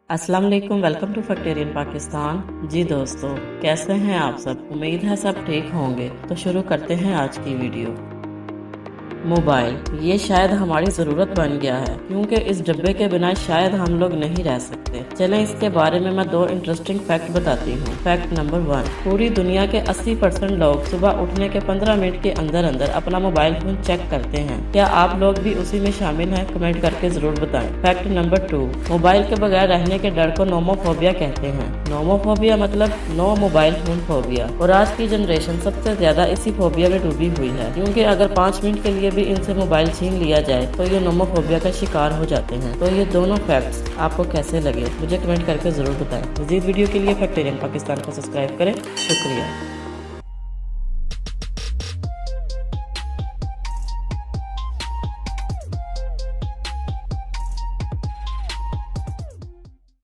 अस्सलाम वालेकुम, welcome to फैक्टेरियन Pakistan. जी दोस्तों, कैसे हैं आप सब? उम्मीद है सब ठीक होंगे। तो शुरू करते हैं आज की वीडियो। मोबाइल ये शायद हमारी ज़रूरत बन गया है, क्योंकि इस डब्बे के बिना शायद हम लोग नहीं रह सकते। चलें इसके बारे में मैं 2 इंटरेस्टिंग फैक्ट बताती हूँ। फैक्ट नंबर 1, पूरी दुनिया के 80% लोग सुबह उठने के 15 मिनट के अंदर अंदर अपना मोबाइल फोन चेक करते हैं। क्या आप लोग भी उसी में शामिल हैं? कमेंट करके जरूर बताएं। फैक्ट नंबर 2, मोबाइल के बगैर रहने के डर को नोमोफोबिया कहते हैं। नोमोफोबिया मतलब नो मोबाइल फोन फोबिया, और आज की जनरेशन सबसे ज्यादा इसी फोबिया में डूबी हुई है, क्योंकि अगर 5 मिनट के लिए भी इनसे मोबाइल छीन लिया जाए तो ये नोमोफोबिया का शिकार हो जाते हैं। तो ये दोनों फैक्ट्स आपको कैसे लगे, मुझे कमेंट करके जरूर बताएं। मज़ीद वीडियो के लिए फैक्टेरियन पाकिस्तान को सब्सक्राइब करें। शुक्रिया।